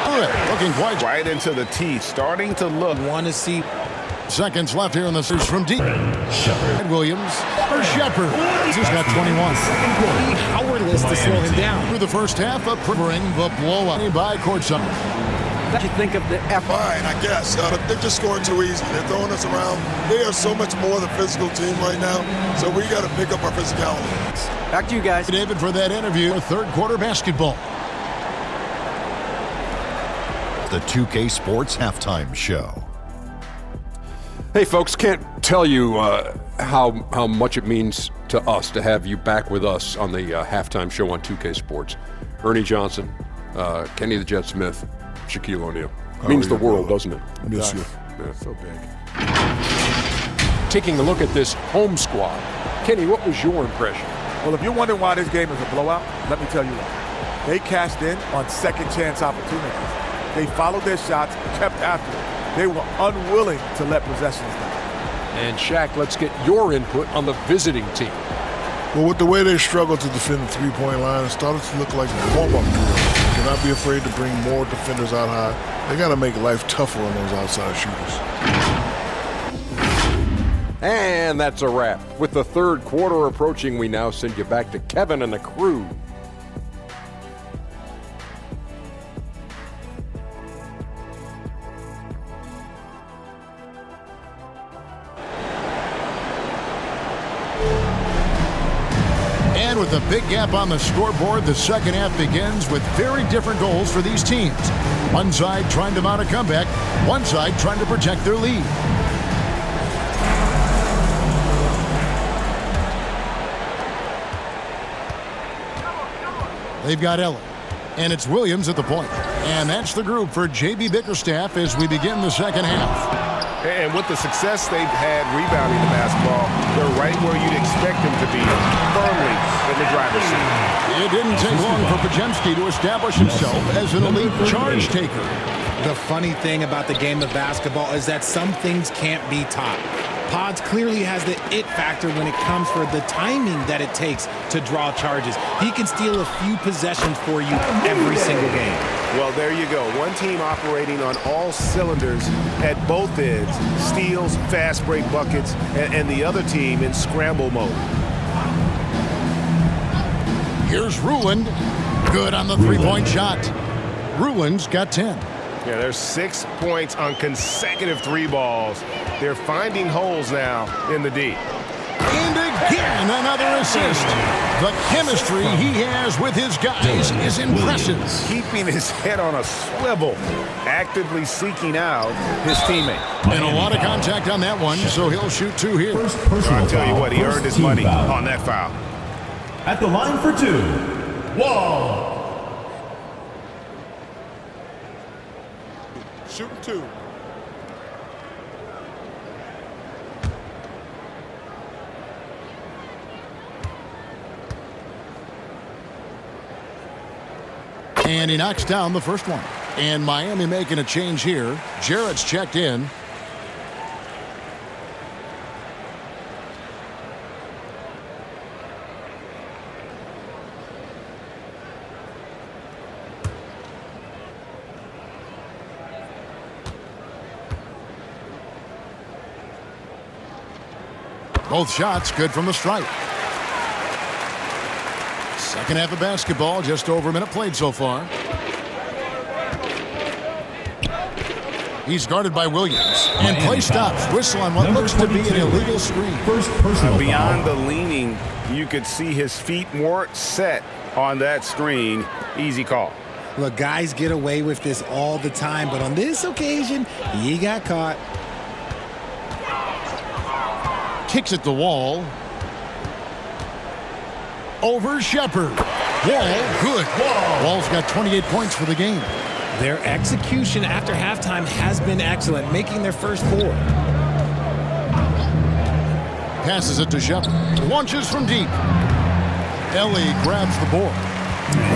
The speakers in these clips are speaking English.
Looking quite right into the teeth, starting to look. Want to see seconds left here in the search from deep. Williams for Shepard. He's got 21. be powerless to slow him down. Through the first half of bring the blowout by courtside. What you think of the effort? Fine, I guess. They're just scoring too easy. They're throwing us around. They are so much more than physical team right now, so we got to pick up our physicality. Back to you guys. David for that interview. Third quarter basketball. The 2K Sports Halftime Show. Hey, folks, can't tell you how much it means to us to have you back with us on the halftime show on 2K Sports. Ernie Johnson, Kenny the Jet Smith, Shaquille O'Neal. Means the world, doesn't it? Miss you. Yeah. So big. Taking a look at this home squad. Kenny, what was your impression? Well, if you're wondering why this game is a blowout, let me tell you why. They cashed in on second chance opportunities. They followed their shots, kept after it. They were unwilling to let possessions down. And Shaq, let's get your input on the visiting team. Well, with the way they struggled to defend the three-point line, it started to look like a warm-up drill. They cannot be afraid to bring more defenders out high. They got to make life tougher on those outside shooters. And that's a wrap. With the third quarter approaching, we now send you back to Kevin and the crew. And with a big gap on the scoreboard, the second half begins with very different goals for these teams. One side trying to mount a comeback, one side trying to protect their lead. They've got Ellen, and it's Williams at the point. And that's the group for J.B. Bickerstaff as we begin the second half. And with the success they've had rebounding the basketball, they're right where you'd expect them to be, firmly in the driver's seat. It didn't take long for Podziemski to establish himself as an elite charge taker. The funny thing about the game of basketball is that some things can't be taught. Pods clearly has the it factor when it comes for the timing that it takes to draw charges. He can steal a few possessions for you every single game. Well, there you go. One team operating on all cylinders at both ends. Steals, fast break buckets, and the other team in scramble mode. Here's Ruland. Good on the three-point shot. Ruland's got 10. Yeah, there's 6 points on consecutive three balls. They're finding holes now in the D. And again, another assist. The chemistry he has with his guys is impressive. Keeping his head on a swivel, actively seeking out his teammate. And a lot of contact on that one, so he'll shoot two here. I'll tell you what, he earned his money on that foul. At the line for two, Wall. Shooting two. And he knocks down the first one. And Miami making a change here. Jarrett's checked in. Both shots good from the stripe. Second half of basketball, just over a minute played so far. He's guarded by Williams. And play stops. Whistle on what looks to be an illegal screen. Beyond the leaning, you could see his feet weren't set on that screen. Easy call. Look, guys get away with this all the time, but on this occasion, he got caught. Kicks at the wall. Over Shepard. Wall, good. Wall's got 28 points for the game. Their execution after halftime has been excellent, making their first four. Passes it to Shepard. Launches from deep. Ellie grabs the board.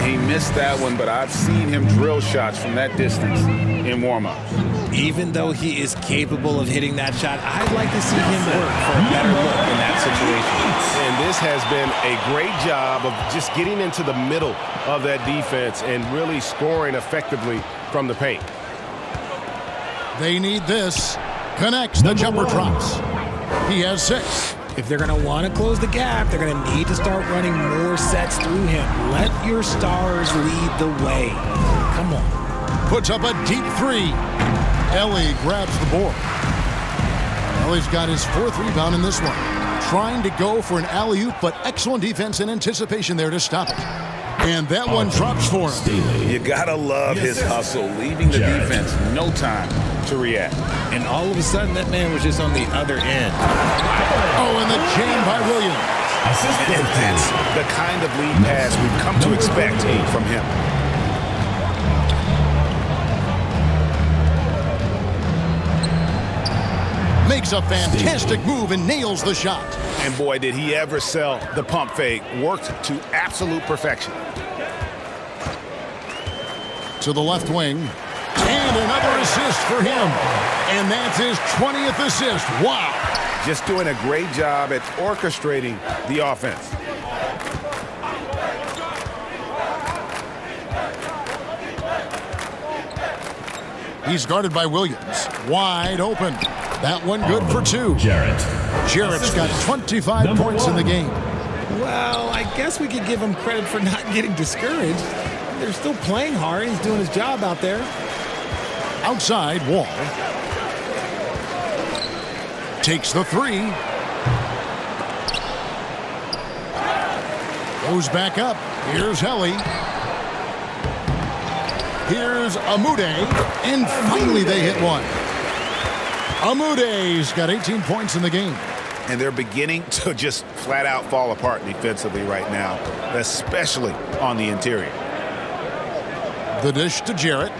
He missed that one, but I've seen him drill shots from that distance in warm-ups. Even though he is capable of hitting that shot, I'd like to see him work for a better look in that situation. And this has been a great job of just getting into the middle of that defense and really scoring effectively from the paint. They need this. Connects. The jumper drops. He has 6. If they're going to want to close the gap, they're going to need to start running more sets through him. Let your stars lead the way. Come on. Puts up a deep 3. Ellie grabs the board. Ellie's got his 4th rebound in this one. Trying to go for an alley-oop, but excellent defense and anticipation there to stop it. And that one drops for him. You gotta love his hustle, leaving the defense no time to react. And all of a sudden, that man was just on the other end. Oh, and the jam by Williams. And that's the kind of lead pass we've come to expect from him. Makes a fantastic move and nails the shot. And boy, did he ever sell the pump fake. Worked to absolute perfection. To the left wing. And another assist for him. And that's his 20th assist. Wow. Just doing a great job at orchestrating the offense. He's guarded by Williams. Wide open. That one good for 2. Jarrett's got 25 points in the game. Well, I guess we could give him credit for not getting discouraged. They're still playing hard. He's doing his job out there. Outside, Wall. Takes the 3. Goes back up. Here's Helly. Here's Amude. And finally they hit one. Amude's got 18 points in the game. And they're beginning to just flat out fall apart defensively right now, especially on the interior. The dish to Jarrett.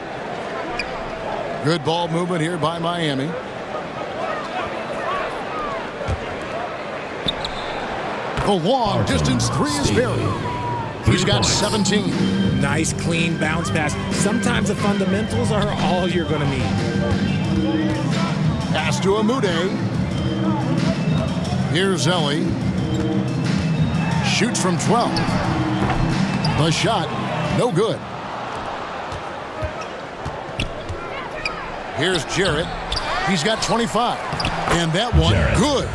Good ball movement here by Miami. The long distance 3 is buried. He's got 17. Nice, clean bounce pass. Sometimes the fundamentals are all you're going to need. Pass to Amude. Here's Ellie. Shoots from 12. The shot, no good. Here's Jarrett. He's got 25. And that one, good.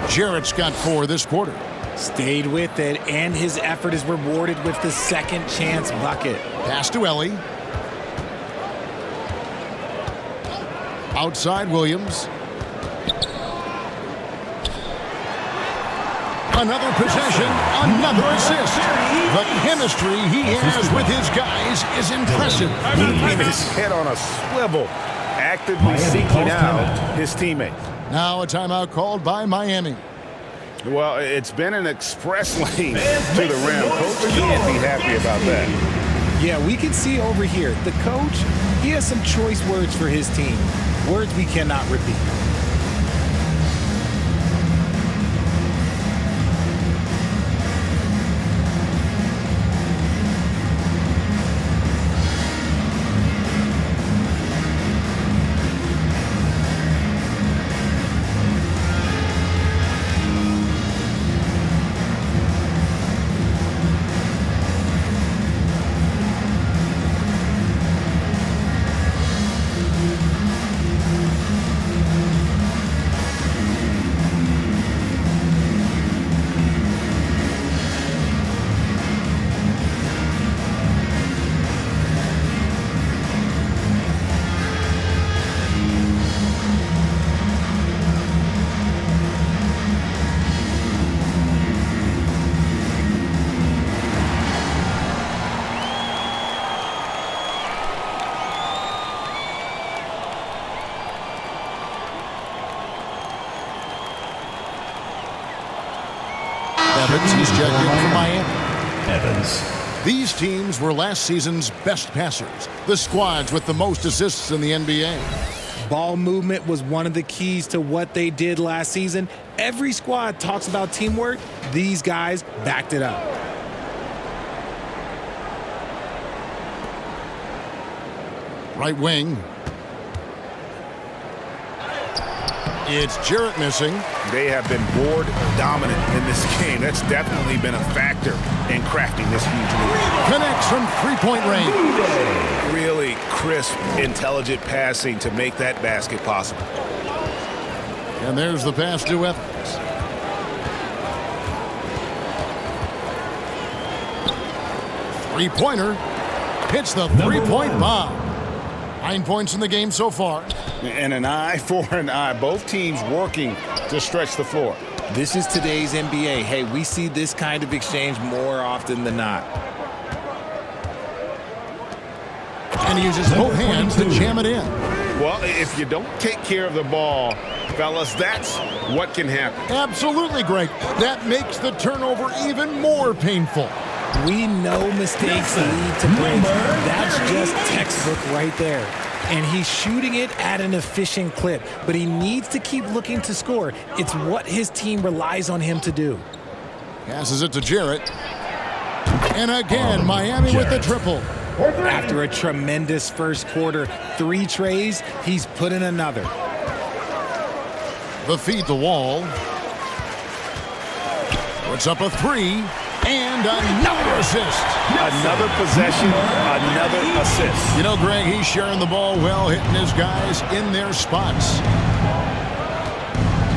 Jarrett's got 4 this quarter. Stayed with it, and his effort is rewarded with the second chance bucket. Pass to Ellie. Outside Williams. Another possession, another assist. The chemistry he has with his guys is impressive. Keeping his head on a swivel, actively seeking out his teammates. Now a timeout called by Miami. Well, it's been an express lane to the rim. Coach can't be happy about that. Yeah, we can see over here, the coach, he has some choice words for his team. Words we cannot repeat. Evans, he's checked in for Miami. Evans. These teams were last season's best passers, the squads with the most assists in the NBA. Ball movement was one of the keys to what they did last season. Every squad talks about teamwork. These guys backed it up. Right wing. It's Jarrett missing. They have been board dominant in this game. That's definitely been a factor in crafting this huge lead. Connects from three-point range. Really crisp, intelligent passing to make that basket possible. And there's the pass to Evans. Three-pointer. Hits the three-point bomb. 9 points in the game so far. And an eye for an eye. Both teams working to stretch the floor. This is today's NBA. Hey, we see this kind of exchange more often than not. And he uses both hands to jam it in. Well, if you don't take care of the ball, fellas, that's what can happen. Absolutely, Greg. That makes the turnover even more painful. We know mistakes lead to breaks. That's just textbook right there. And he's shooting it at an efficient clip, but he needs to keep looking to score. It's what his team relies on him to do. Passes it to Jarrett. And again, Miami with the triple. After a tremendous first quarter, 3 trays, he's put in another. The feed the wall. Puts up a 3. And another assist. Another possession, another assist. You know, Greg, he's sharing the ball well, hitting his guys in their spots.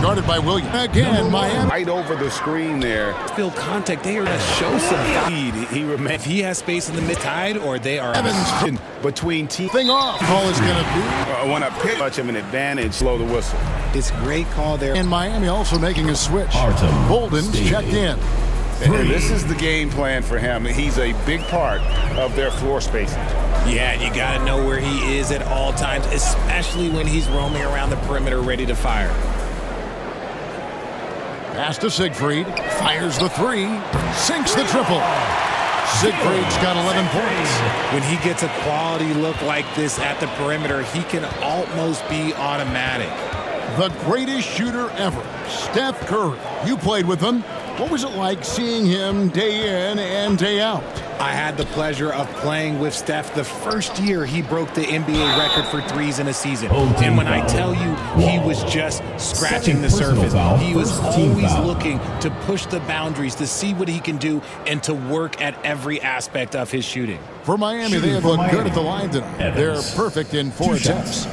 Guarded by Williams. Again, Miami. Right over the screen there. Field contact, they are going to show some speed. He remains. If he has space in the mid-tide, or they are Evans between teams. thing off. Call is going to be. When a pick much of an advantage, blow the whistle. It's great call there. And Miami also making a switch. Bolden's checked in. And this is the game plan for him. He's a big part of their floor spacing. Yeah, you got to know where he is at all times, especially when he's roaming around the perimeter ready to fire. Pass to Siegfried. Fires the 3. Sinks the triple. Siegfried's got 11 points. When he gets a quality look like this at the perimeter, he can almost be automatic. The greatest shooter ever, Steph Curry. You played with him. What was it like seeing him day in and day out? I had the pleasure of playing with Steph the first year he broke the NBA record for threes in a season. And when I tell you, he was just scratching the surface. He was always looking to push the boundaries, to see what he can do, and to work at every aspect of his shooting. For Miami, they have looked good at the line tonight. They're perfect in 4 attempts.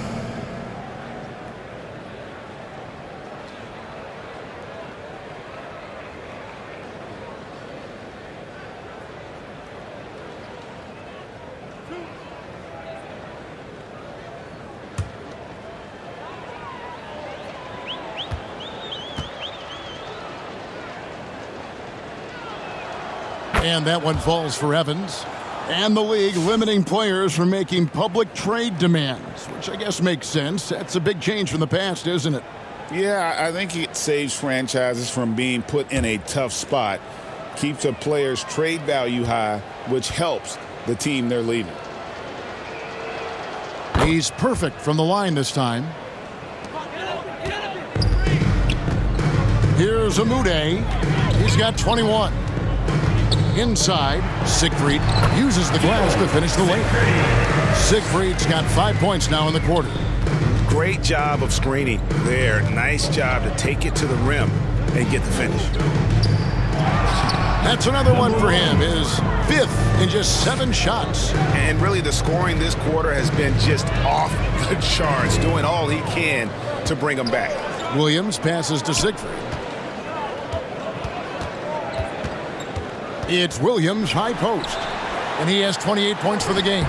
And that one falls for Evans. And the league limiting players from making public trade demands, which I guess makes sense. That's a big change from the past, isn't it? Yeah, I think it saves franchises from being put in a tough spot, keeps a player's trade value high, which helps the team they're leaving. He's perfect from the line this time. Here's Amude. He's got 21. Inside, Siegfried uses the glass to finish the layup. Siegfried's got 5 points now in the quarter. Great job of screening there. Nice job to take it to the rim and get the finish. That's another one for him. His 5th in just 7 shots. And really the scoring this quarter has been just off the charts, doing all he can to bring them back. Williams passes to Siegfried. It's Williams, high post. And he has 28 points for the game.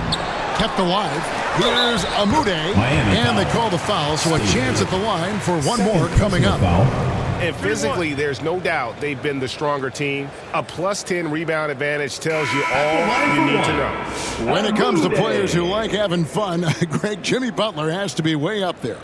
Kept alive. Here's Amude. And they call the foul, so a chance at the line for one more coming up. And physically, there's no doubt they've been the stronger team. A +10 rebound advantage tells you all you need to know. When it comes to players who like having fun, Greg, Jimmy Butler has to be way up there.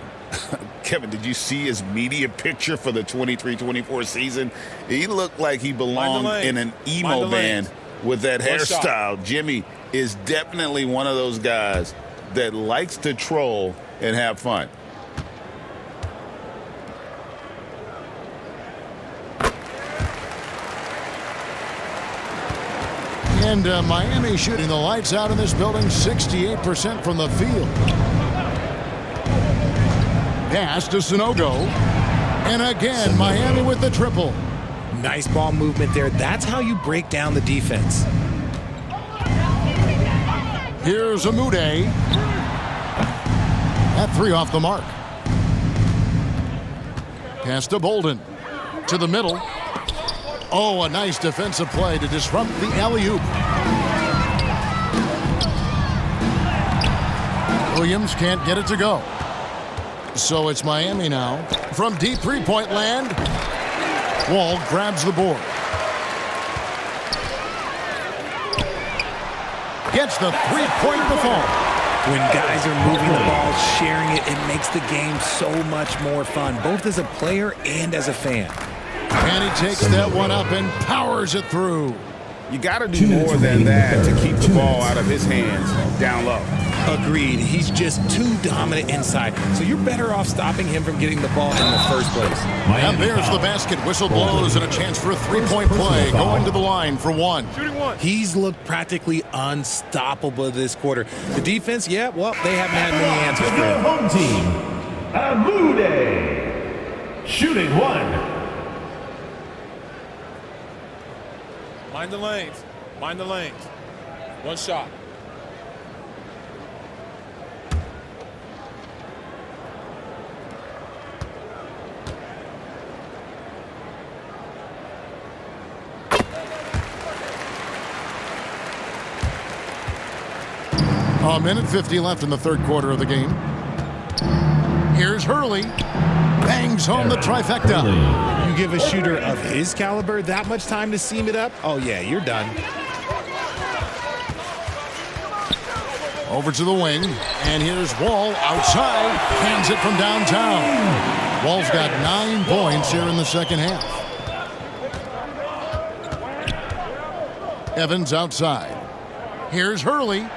Kevin, did you see his media picture for the 23-24 season? He looked like he belonged in an emo band with that hairstyle. Jimmy is definitely one of those guys that likes to troll and have fun. And Miami shooting the lights out in this building, 68% from the field. Pass to Sanogo. And again, Miami with the triple. Nice ball movement there. That's how you break down the defense. Here's Amude. 3 off the mark. Pass to Bolden. To the middle. Oh, a nice defensive play to disrupt the alley-oop. Williams can't get it to go. So it's Miami now. From deep three-point land, Wall grabs the board. Gets the three-point to fall. When guys are moving the ball, sharing it, it makes the game so much more fun, both as a player and as a fan. And he takes that one up and powers it through. You got to do more than that to keep the ball out of his hands down low. Agreed. He's just too dominant inside, so you're better off stopping him from getting the ball in the first place. And there's the basket. Whistle blows and a chance for a three-point play. Going to the line for one. He's looked practically unstoppable this quarter. The defense, yeah, well, they haven't had many answers for him. Home team, Amude. Shooting 1. Mind the lanes. Mind the lanes. One shot. A minute 50 left in the third quarter of the game. Here's Hurley. Bangs home the trifecta. You give a shooter of his caliber that much time to seam it up? Oh, yeah, you're done. Over to the wing. And here's Wall outside. Hands it from downtown. Wall's got 9 points here in the second half. Evans outside. Here's Hurley.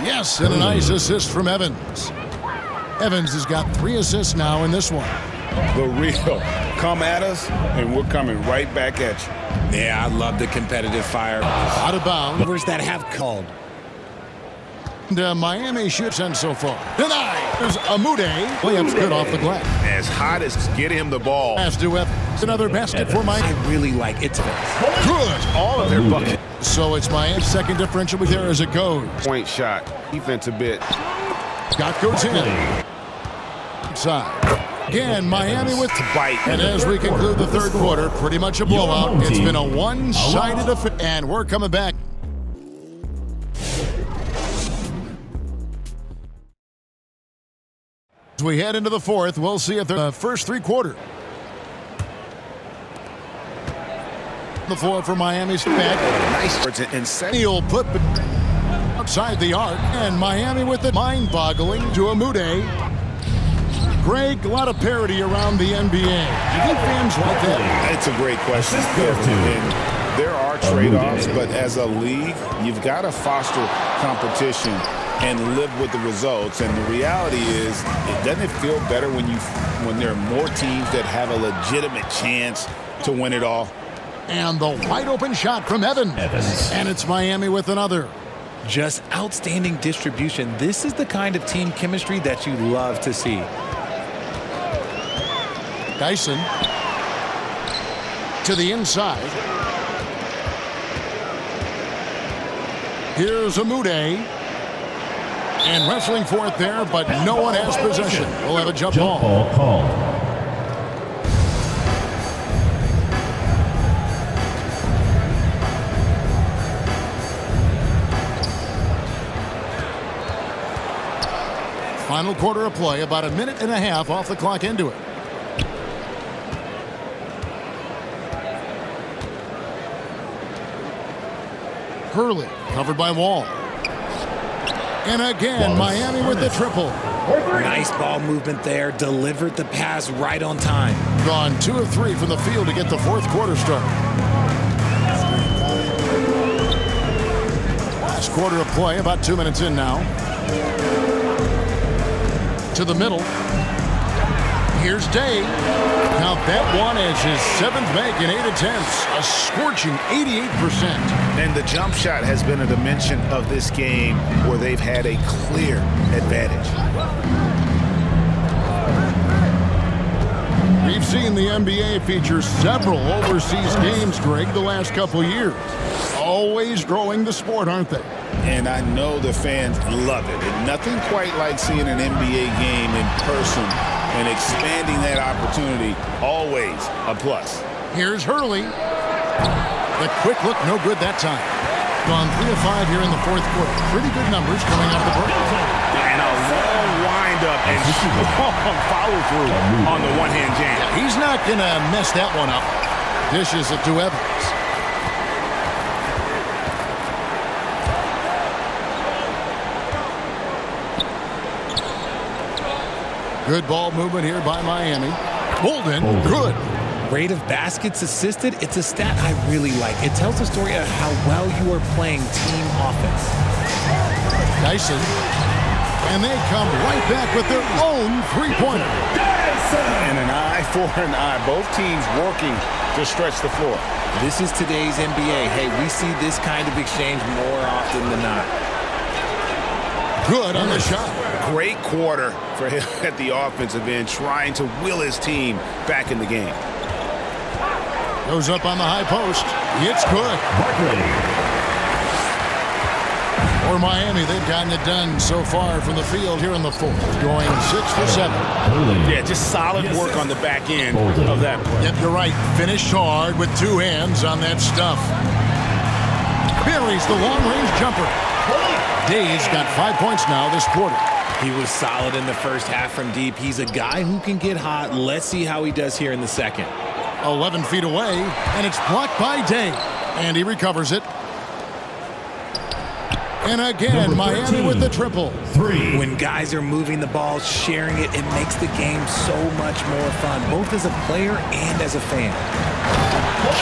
Yes, and a nice assist from Evans. Evans has got 3 assists now in this one. The real. Come at us, and we're coming right back at you. Yeah, I love the competitive fire. Out of bounds. Numbers that have called. And, Miami shoots in so far. Denied. There's Amude. Layup's good off the glass. As hot as get him the ball. Pass to Evans. Another basket for Miami. I really like it. Good. All of their buckets. So it's Miami's second differential with there as it goes. Point shot. Defense a bit. Scott goes in. Side. Again, Miami with the bite. And as we conclude the third quarter, pretty much a blowout. It's been a one-sided affair. And we're coming back. As we head into the fourth, we'll see if the first 3 quarters. The floor for Miami's back. Nice. And Neal put outside the arc. And Miami with it. Mind-boggling to Amude. Greg, a lot of parity around the NBA. Do you think fans like that? It's a great question. And there are trade-offs, but as a league, you've got to foster competition and live with the results. And the reality is, it doesn't feel better when there are more teams that have a legitimate chance to win it all. And the wide-open shot from Evans. And it's Miami with another. Just outstanding distribution. This is the kind of team chemistry that you love to see. Dyson to the inside. Here's Amude. And wrestling for it there, but no one has possession. We'll have a jump ball called. Final quarter of play, about a minute and a half off the clock into it. Hurley covered by Wall. And again, Miami with the triple. Nice ball movement there. Delivered the pass right on time. Gone 2 of 3 from the field to get the fourth quarter started. Last quarter of play, about 2 minutes in now. To the middle. Here's Day. Now that one is his 7th make in 8 attempts. A scorching 88%. And the jump shot has been a dimension of this game where they've had a clear advantage. We've seen the NBA feature several overseas games, Greg, the last couple years. always growing the sport, aren't they? And I know the fans love it. And nothing quite like seeing an NBA game in person and expanding that opportunity, always a plus. Here's Hurley. The quick look, no good that time. Gone 3 of 5 here in the fourth quarter. Pretty good numbers coming out of the break. And a long windup and strong follow-through on the one-hand jam. Yeah, he's not going to mess that one up. Dishes it to Evans. Good ball movement here by Miami. Bolden, good. Rate of baskets assisted, it's a stat I really like. It tells the story of how well you are playing team offense. Dyson. And they come right back with their own three-pointer. And an eye for an eye. Both teams working to stretch the floor. This is today's NBA. Hey, we see this kind of exchange more often than not. Good on the shot. Great quarter for him at the offensive end, trying to will his team back in the game. Goes up on the high post. It's good. For Miami, they've gotten it done so far from the field here in the fourth, going 6 for 7. Yeah, just solid work on the back end of that play. Yep, you're right. Finished hard with 2 hands on that stuff. Buries the long-range jumper. Dave's got 5 points now this quarter. He was solid in the first half from deep. He's a guy who can get hot. Let's see how he does here in the second. 11 feet away, and it's blocked by Day. And he recovers it. And again, Miami with the triple. When guys are moving the ball, sharing it, it makes the game so much more fun, both as a player and as a fan.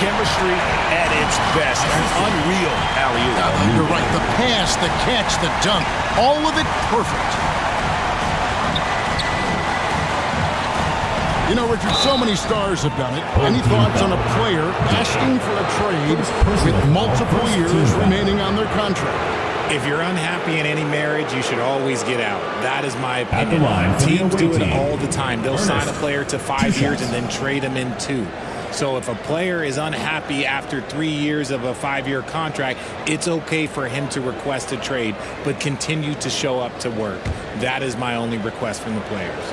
Chemistry at its best. An unreal alley-oop. You're right. The pass, the catch, the dunk, all of it perfect. You know, Richard, so many stars have done it. Any thoughts on a player asking for a trade with multiple years remaining on their contract? If you're unhappy in any marriage, you should always get out. That is my opinion. Teams do it all the time. They'll sign a player to 5 years and then trade him in 2. So if a player is unhappy after 3 years of a 5-year contract, it's okay for him to request a trade, but continue to show up to work. That is my only request from the players.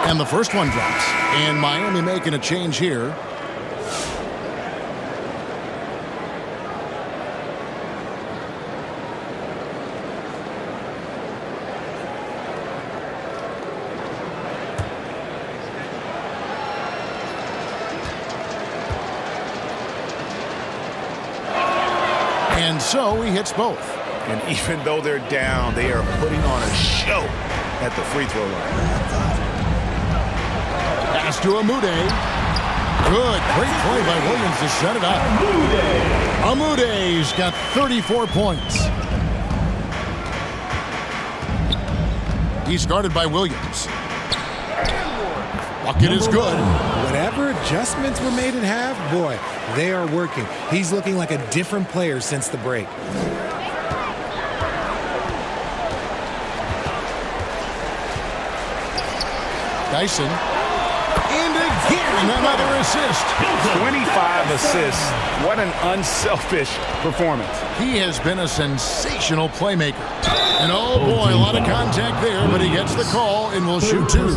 And the first one drops. And Miami making a change here. And so he hits both. And even though they're down, they are putting on a show at the free throw line. Pass to Amude. Good. Great play by Williams to set it up. Amude's got 34 points. He's guarded by Williams. Bucket is good. Whatever adjustments were made at half, boy, they are working. He's looking like a different player since the break. Dyson. And again, another assist. 25 assists. What an unselfish performance. He has been a sensational playmaker. And oh boy, a lot of contact there, but he gets the call and will shoot 2.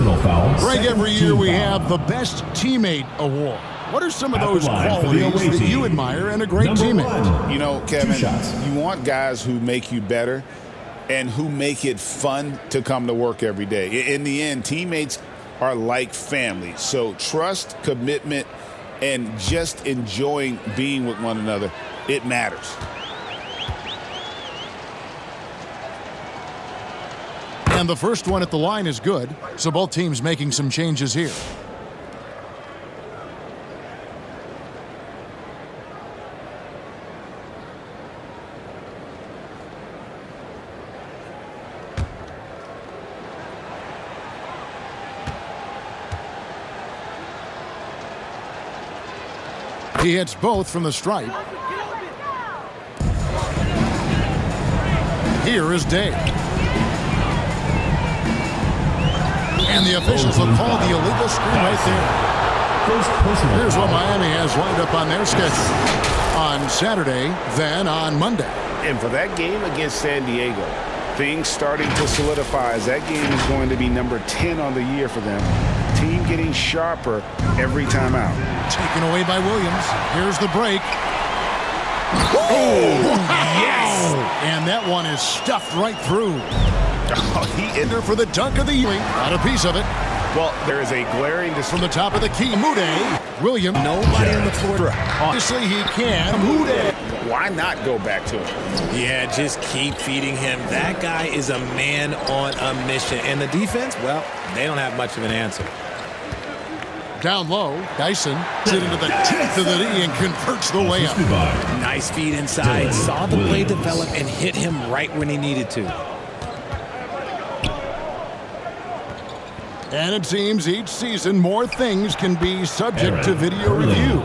Greg, every year we have the Best Teammate Award. What are some of those qualities that you admire in a great teammate? You know, Kevin, you want guys who make you better and who make it fun to come to work every day. In the end, teammates are like family. So trust, commitment, and just enjoying being with one another, it matters. And the first one at the line is good, so both teams making some changes here. He hits both from the stripe. Here is Day. And the officials will call the illegal screen right there. first personal Here's what foul. Miami has lined up on their schedule. On Saturday, then on Monday. And for that game against San Diego, things starting to solidify as that game is going to be number 10 on the year for them. Team getting sharper every time out. Taken away by Williams. Here's the break. Yes! And that one is stuffed right through. Oh, he Ender for the dunk of the evening. Got a piece of it. Well, there is a glaring From the top of the key, Amude. Williams. Nobody on the floor. Obviously he can. Amude. Why not go back to him? Yeah, just keep feeding him. That guy is a man on a mission. And the defense, well, they don't have much of an answer. Down low, Dyson sits into the teeth of the knee and converts the layup. Assisted by Nice feed inside. Saw the play develop and hit him right when he needed to. And it seems each season more things can be subject to video review.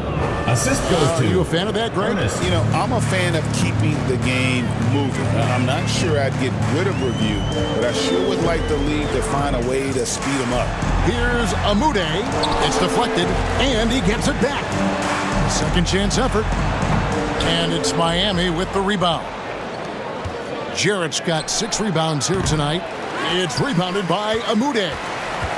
assist goes Are to you a fan of that, Greg? Ernest. You know, I'm a fan of keeping the game moving. I'm not sure I'd get rid of review, but I sure would like the league to find a way to speed them up. Here's Amude. It's deflected, and he gets it back. Second chance effort. And it's Miami with the rebound. Jarrett's got 6 rebounds here tonight. It's rebounded by Amude.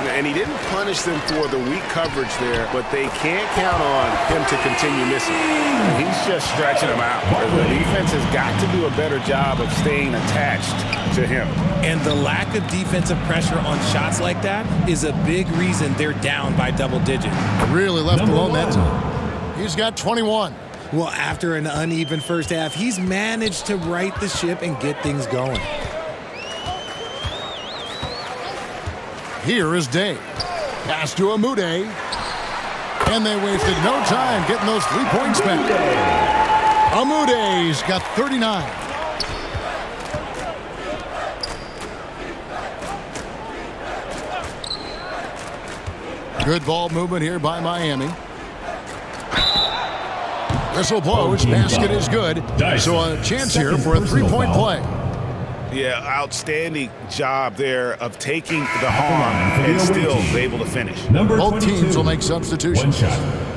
And he didn't punish them for the weak coverage there, but they can't count on him to continue missing. He's just stretching them out. The defense has got to do a better job of staying attached to him. And the lack of defensive pressure on shots like that is a big reason they're down by double digits. Really left Number alone that one. time. He's got 21. Well, after an uneven first half, he's managed to right the ship and get things going. Here is Day. Pass to Amude. And they wasted no time getting those 3 points back. Amude's got 39. Good ball movement here by Miami. Whistle blows. Basket is good. So a chance here for a 3-point play. Yeah, outstanding job there of taking the harm and still able to finish. Number Both 22. teams will make substitutions. One shot.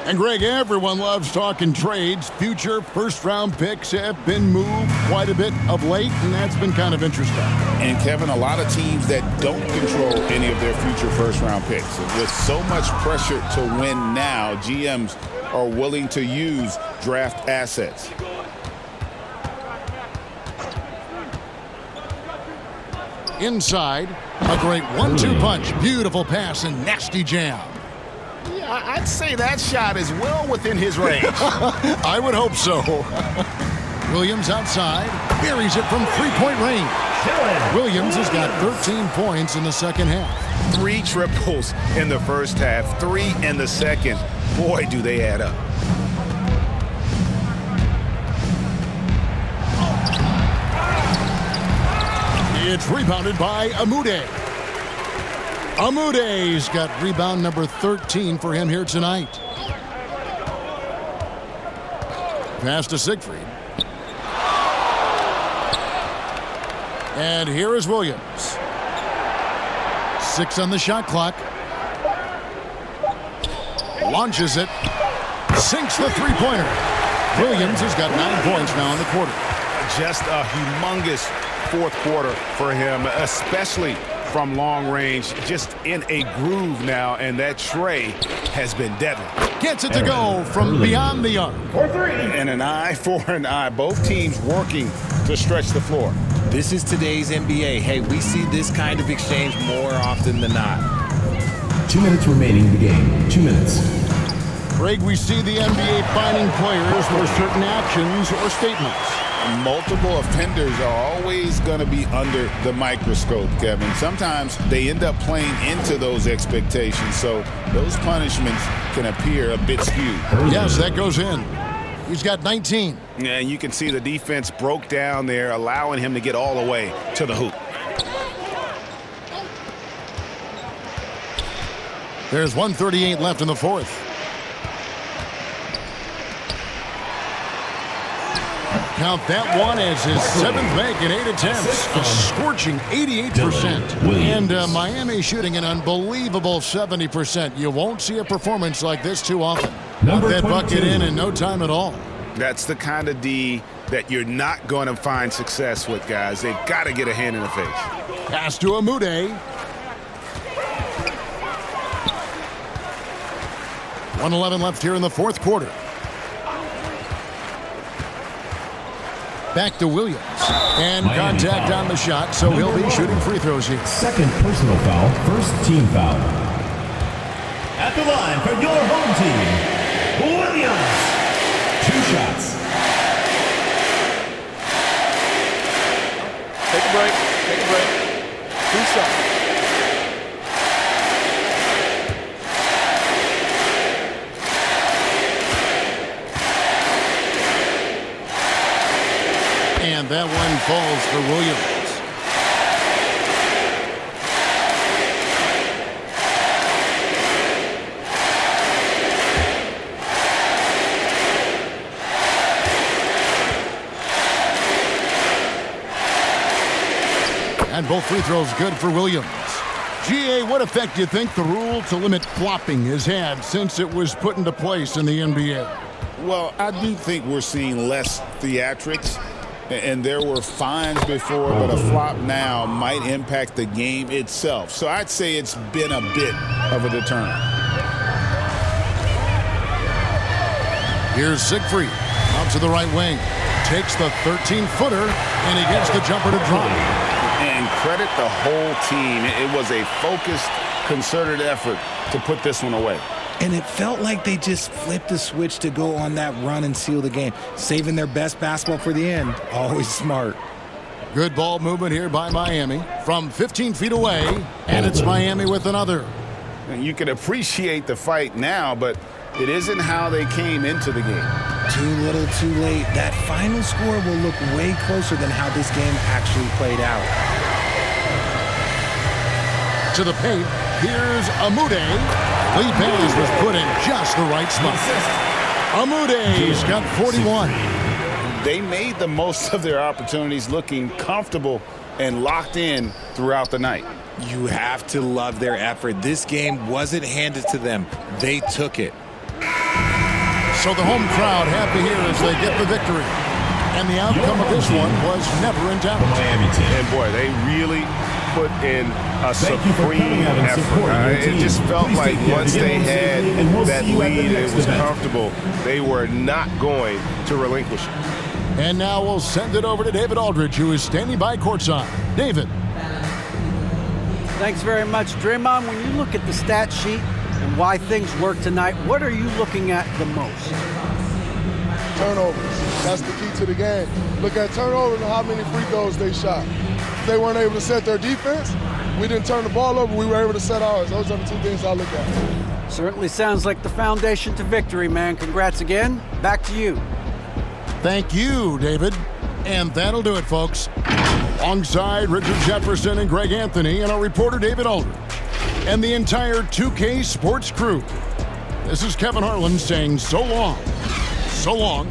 And Greg, everyone loves talking trades. Future first-round picks have been moved quite a bit of late, and that's been kind of interesting. And Kevin, a lot of teams that don't control any of their future first-round picks. With so much pressure to win now, GMs are willing to use draft assets. Inside, a great 1-2 punch. Beautiful pass and nasty jam. Yeah, I'd say that shot is well within his range. I would hope so. Williams outside, buries it from 3-point range. Williams has got 13 points in the second half. 3 triples in the first half, 3 in the second. Boy, do they add up. It's rebounded by Amude. Amude's got rebound number 13 for him here tonight. Pass to Siegfried. And here is Williams. 6 on the shot clock. Launches it. Sinks the three-pointer. Williams has got 9 points now in the quarter. Just a humongous fourth quarter for him, especially from long range, just in a groove now, and that tray has been deadly. Gets it to go from beyond the arc. And an eye for an eye. Both teams working to stretch the floor. This is today's NBA. Hey, we see this kind of exchange more often than not. 2 minutes remaining in the game. 2 minutes. Greg, we see the NBA fining players for certain actions or statements. Multiple offenders are always going to be under the microscope, Kevin. Sometimes they end up playing into those expectations, so those punishments can appear a bit skewed. Yes, that goes in. He's got 19. And you can see the defense broke down there, allowing him to get all the way to the hoop. There's 1:38 left in the fourth. Count that one as his seventh make in 8 attempts. A scorching 88%. And Miami shooting an unbelievable 70%. You won't see a performance like this too often. Got that bucket in no time at all. That's the kind of D that you're not going to find success with, guys. They've got to get a hand in the face. Pass to Amude. 1:11 left here in the fourth quarter. Back to Williams. And Miami contact foul. on the shot, so he'll be shooting free throws here. Second personal foul, first team foul. At the line for your home team, Williams. 2 shots. Take a break. Take a break. 2 shots. And that one falls for Williams. And both free throws good for Williams. GA, what effect do you think the rule to limit flopping has had since it was put into place in the NBA? Well, I do think we're seeing less theatrics. And there were fines before, but a flop now might impact the game itself. So I'd say it's been a bit of a deterrent. Here's Siegfried out to the right wing. Takes the 13-footer, and he gets the jumper to drop. And credit the whole team. It was a focused, concerted effort to put this one away. And it felt like they just flipped the switch to go on that run and seal the game, saving their best basketball for the end. Always smart. Good ball movement here by Miami from 15 feet away, and it's Miami with another. And you can appreciate the fight now, but it isn't how they came into the game. Too little, too late. That final score will look way closer than how this game actually played out. To the paint, here's Amude. Lee Bays was put in just the right spot. Amude's got 41. They made the most of their opportunities, looking comfortable and locked in throughout the night. You have to love their effort. This game wasn't handed to them. They took it. So the home crowd happy here as they get the victory. And the outcome of this one was never in doubt. And boy, they really put in a supreme effort. It just felt like once they had that lead, it was comfortable. They were not going to relinquish it. And now we'll send it over to David Aldridge, who is standing by courtside. David. Thanks very much, Draymond. When you look at the stat sheet and why things work tonight, what are you looking at the most? Turnovers. That's the key to the game. Look at turnovers and how many free throws they shot. If they weren't able to set their defense, we didn't turn the ball over, we were able to set ours. Those are the 2 things I look at. Certainly sounds like the foundation to victory, man. Congrats again. Back to you. Thank you, David. And that'll do it, folks. Alongside Richard Jefferson and Greg Anthony and our reporter David Aldridge and the entire 2K Sports crew, this is Kevin Harlan saying so long. So long.